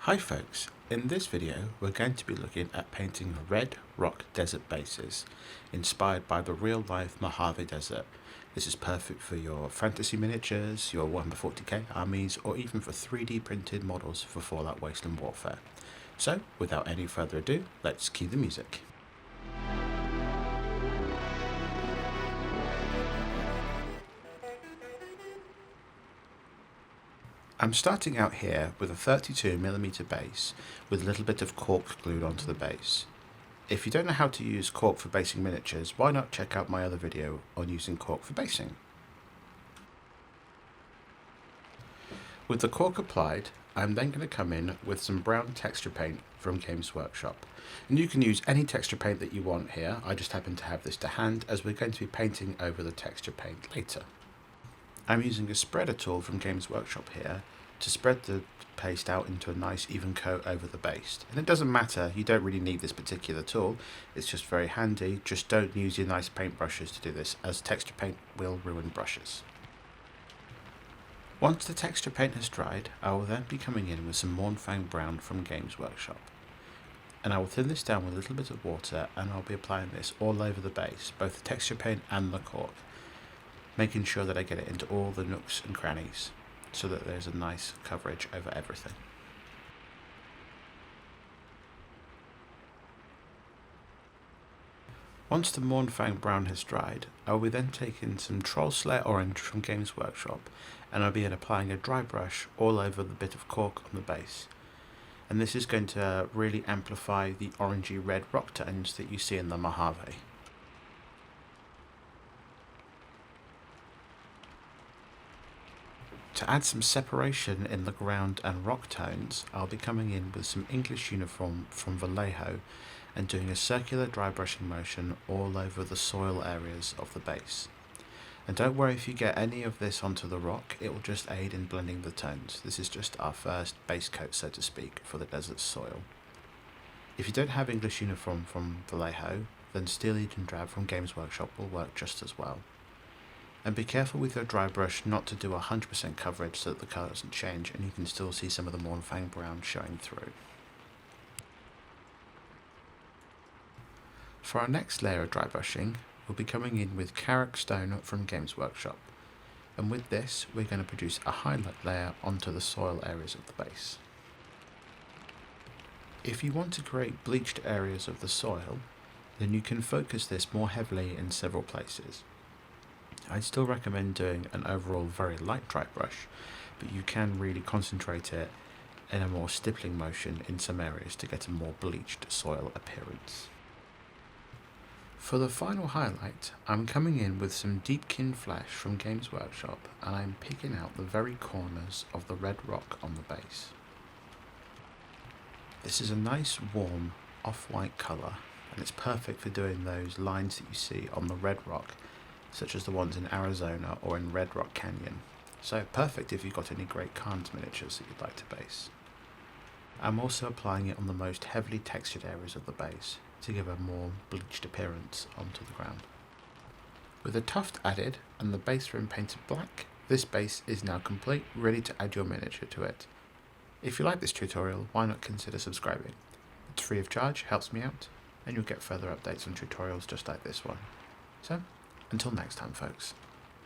Hi folks, in this video we're going to be looking at painting red rock desert bases inspired by the real life Mojave desert. This is perfect for your fantasy miniatures, your Warhammer 40k armies, or even for 3D printed models for Fallout Wasteland Warfare. So without any further ado, let's cue the music. I'm starting out here with a 32mm base with a little bit of cork glued onto the base. If you don't know how to use cork for basing miniatures, why not check out my other video on using cork for basing. With the cork applied, I'm then going to come in with some brown texture paint from Games Workshop. And you can use any texture paint that you want here. I just happen to have this to hand as we're going to be painting over the texture paint later. I'm using a spreader tool from Games Workshop here to spread the paste out into a nice even coat over the base. And it doesn't matter, you don't really need this particular tool, it's just very handy. Just don't use your nice paint brushes to do this, as texture paint will ruin brushes. Once the texture paint has dried, I will then be coming in with some Mournfang Brown from Games Workshop. And I will thin this down with a little bit of water, and I'll be applying this all over the base, both the texture paint and the cork, making sure that I get it into all the nooks and crannies so that there's a nice coverage over everything. Once the Mournfang Brown has dried, I will be then taking some Troll Slayer Orange from Games Workshop, and I'll be applying a dry brush all over the bit of cork on the base. And this is going to really amplify the orangey red rock tones that you see in the Mojave. To add some separation in the ground and rock tones, I'll be coming in with some English uniform from Vallejo and doing a circular dry brushing motion all over the soil areas of the base. And don't worry if you get any of this onto the rock, it will just aid in blending the tones. This is just our first base coat, so to speak, for the desert soil. If you don't have English uniform from Vallejo, then Steel Legion Drab from Games Workshop will work just as well. And be careful with your dry brush not to do 100% coverage so that the colour doesn't change and you can still see some of the Mournfang Brown showing through. For our next layer of dry brushing, we'll be coming in with Karak stone from Games Workshop. And with this, we're going to produce a highlight layer onto the soil areas of the base. If you want to create bleached areas of the soil, then you can focus this more heavily in several places. I'd still recommend doing an overall very light dry brush, but you can really concentrate it in a more stippling motion in some areas to get a more bleached soil appearance. For the final highlight, I'm coming in with some deepkin flesh from Games Workshop, and I'm picking out the very corners of the red rock on the base. This is a nice warm off-white colour, and it's perfect for doing those lines that you see on the red rock, such as the ones in Arizona or in Red Rock Canyon. So perfect if you've got any great Khans miniatures that you'd like to base. I'm also applying it on the most heavily textured areas of the base to give a more bleached appearance onto the ground. With a tuft added and the base rim painted black, this base is now complete, ready to add your miniature to it. If you like this tutorial, why not consider subscribing? It's free of charge, helps me out, and you'll get further updates on tutorials just like this one. So, until next time, folks.